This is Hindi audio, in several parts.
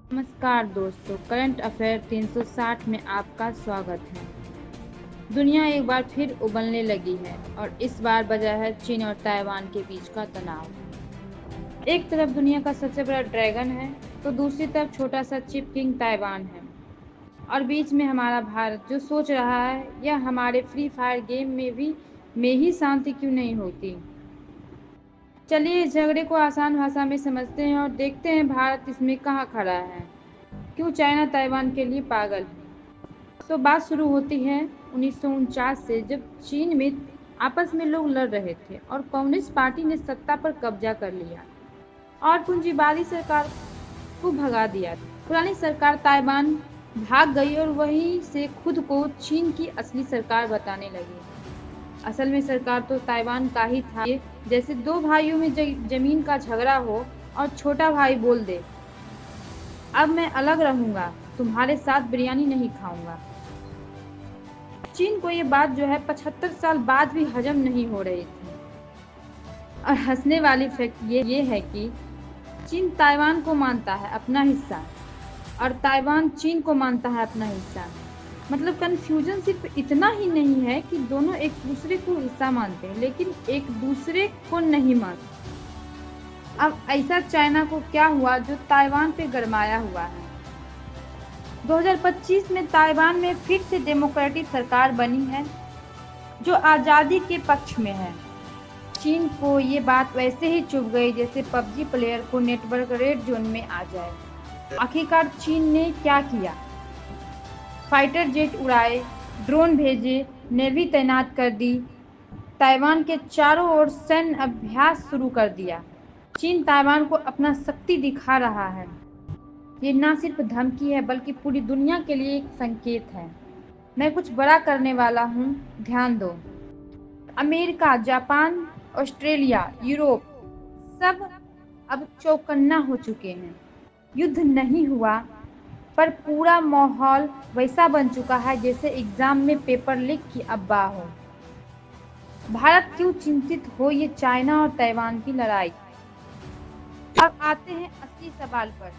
नमस्कार दोस्तों, करंट अफेयर 360 में आपका स्वागत है। दुनिया एक बार फिर उबलने लगी है और इस बार वजह है चीन और ताइवान के बीच का तनाव। एक तरफ दुनिया का सबसे बड़ा ड्रैगन है तो दूसरी तरफ छोटा सा चिप किंग ताइवान है और बीच में हमारा भारत जो सोच रहा है यह हमारे फ्री फायर गेम में ही शांति क्यों नहीं होती। चलिए इस झगड़े को आसान भाषा में समझते हैं और देखते हैं भारत इसमें कहाँ खड़ा है। क्यों चाइना ताइवान के लिए पागल है। तो बात शुरू होती है 1949 से, जब चीन में आपस में लोग लड़ रहे थे और कम्युनिस्ट पार्टी ने सत्ता पर कब्जा कर लिया और पूंजीवादी सरकार को भगा दिया। पुरानी सरकार ताइवान भाग गई और वहीं से खुद को चीन की असली सरकार बताने लगी। असल में सरकार तो ताइवान का ही था। जैसे दो भाइयों में जमीन का झगड़ा हो और छोटा भाई बोल दे, अब मैं अलग रहूंगा, तुम्हारे साथ बिरयानी नहीं खाऊंगा। चीन को ये बात जो है 75 साल बाद भी हजम नहीं हो रही थी। और हंसने वाली फैक्ट ये है कि चीन ताइवान को मानता है अपना हिस्सा और ताइवान चीन को मानता है अपना हिस्सा। मतलब कंफ्यूजन सिर्फ इतना ही नहीं है कि दोनों एक दूसरे को हिस्सा मानते हैं लेकिन एक दूसरे को नहीं मानते। अब ऐसा चाइना को क्या हुआ जो ताइवान पे गरमाया हुआ है। 2025 में ताइवान में फिर से डेमोक्रेटिक सरकार बनी है जो आज़ादी के पक्ष में है। चीन को ये बात वैसे ही चुभ गई जैसे पबजी प्लेयर को नेटवर्क रेड जोन में आ जाए। आखिरकार चीन ने क्या किया? फाइटर जेट उड़ाए, ड्रोन भेजे, नेवी तैनात कर दी, ताइवान के चारों ओर सैन्य अभ्यास शुरू कर दिया। चीन ताइवान को अपना शक्ति दिखा रहा है। ये ना सिर्फ धमकी है बल्कि पूरी दुनिया के लिए एक संकेत है, मैं कुछ बड़ा करने वाला हूँ, ध्यान दो। अमेरिका, जापान, ऑस्ट्रेलिया, यूरोप सब अब चौकन्ना हो चुके हैं। युद्ध नहीं हुआ पर पूरा माहौल वैसा बन चुका है जैसे एग्जाम में पेपर लीक की अफवाह हो। भारत क्यों चिंतित हो ये चाइना और ताइवान की लड़ाई। अब आते हैं असली सवाल पर।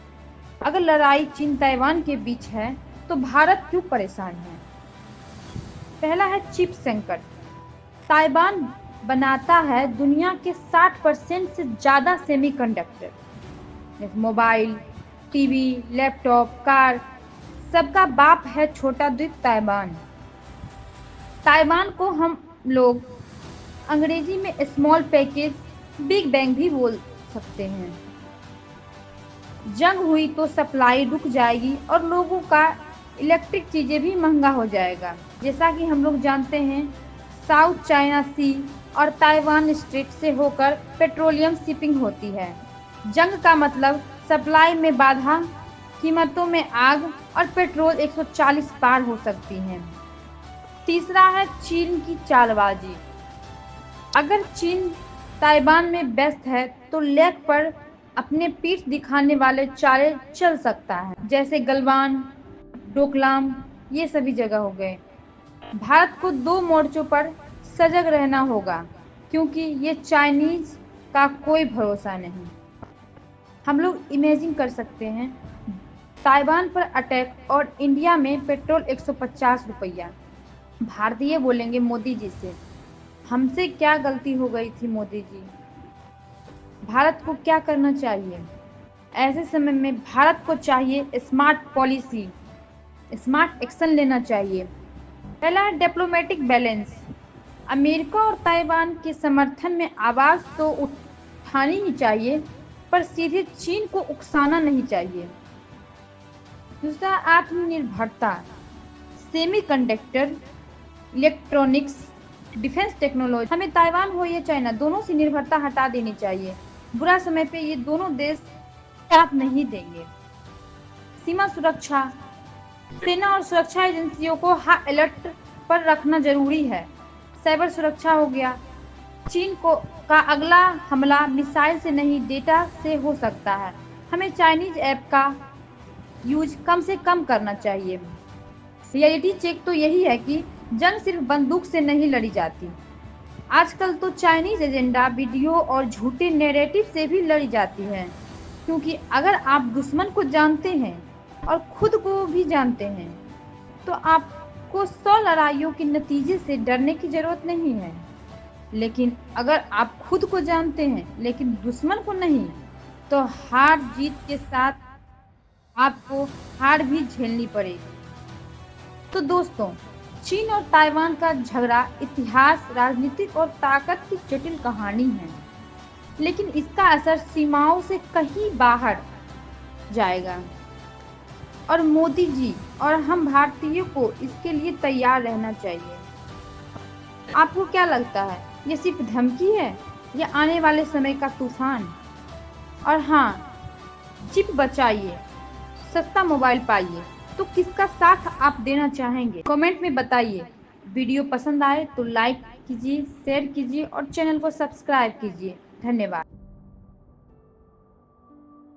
अगर लड़ाई चीन ताइवान के बीच है तो भारत क्यों परेशान है? पहला है चिप संकट। ताइवान बनाता है दुनिया के 60% से ज़्यादा सेमीकंडक्टर, जैसे मोबाइल, टीवी, लैपटॉप, कार, सबका बाप है छोटा द्वीप ताइवान। ताइवान को हम लोग अंग्रेजी में स्मॉल पैकेज बिग बैंग भी बोल सकते हैं। जंग हुई तो सप्लाई रुक जाएगी और लोगों का इलेक्ट्रिक चीज़ें भी महंगा हो जाएगा। जैसा कि हम लोग जानते हैं, साउथ चाइना सी और ताइवान स्ट्रेट से होकर पेट्रोलियम शिपिंग होती है। जंग का मतलब सप्लाई में बाधा, कीमतों में आग और पेट्रोल 140 पार हो सकती है। तीसरा है चीन की चालबाजी। अगर चीन ताइवान में व्यस्त है तो लेक पर अपने पीठ दिखाने वाले चाले चल सकता है, जैसे गलवान, डोकलाम, ये सभी जगह हो गए। भारत को दो मोर्चों पर सजग रहना होगा क्योंकि ये चाइनीज का कोई भरोसा नहीं। हम लोग इमेजिन कर सकते हैं ताइवान पर अटैक और इंडिया में पेट्रोल 150 रुपया। भारतीय बोलेंगे मोदी जी से, हमसे क्या गलती हो गई थी मोदी जी। भारत को क्या करना चाहिए? ऐसे समय में भारत को चाहिए स्मार्ट पॉलिसी, स्मार्ट एक्शन लेना चाहिए। पहला है डिप्लोमेटिक बैलेंस। अमेरिका और ताइवान के समर्थन में आवाज़ तो उठानी ही चाहिए पर सीधे चीन को उकसाना नहीं चाहिए। दूसरा, आत्मनिर्भरता। सेमीकंडक्टर, इलेक्ट्रॉनिक्स, डिफेंस टेक्नोलॉजी, हमें ताइवान हो या चाइना, दोनों से निर्भरता हटा देनी चाहिए। बुरा समय पे ये दोनों देश साथ नहीं देंगे। सीमा सुरक्षा। सेना और सुरक्षा एजेंसियों को हाई अलर्ट पर रखना जरूरी है। साइबर सुरक्षा हो गया। चीन का अगला हमला मिसाइल से नहीं, डेटा से हो सकता है। हमें चाइनीज ऐप का यूज कम से कम करना चाहिए। रियलिटी चेक तो यही है कि जंग सिर्फ बंदूक से नहीं लड़ी जाती। आजकल तो चाइनीज एजेंडा, वीडियो और झूठे नैरेटिव से भी लड़ी जाती है। क्योंकि अगर आप दुश्मन को जानते हैं और खुद को भी जानते हैं तो आपको 100 लड़ाइयों के नतीजे से डरने की ज़रूरत नहीं है। लेकिन अगर आप खुद को जानते हैं लेकिन दुश्मन को नहीं, तो हार जीत के साथ आपको हार भी झेलनी पड़ेगी। तो दोस्तों, चीन और ताइवान का झगड़ा इतिहास, राजनीतिक और ताकत की जटिल कहानी है, लेकिन इसका असर सीमाओं से कहीं बाहर जाएगा और मोदी जी और हम भारतीयों को इसके लिए तैयार रहना चाहिए। आपको क्या लगता है, ये सिर्फ धमकी है या आने वाले समय का तूफान? और हाँ, चिप बचाइए, सस्ता मोबाइल पाइए। तो किसका साथ आप देना चाहेंगे, कमेंट में बताइए। वीडियो पसंद आए तो लाइक कीजिए, शेयर कीजिए और चैनल को सब्सक्राइब कीजिए। धन्यवाद।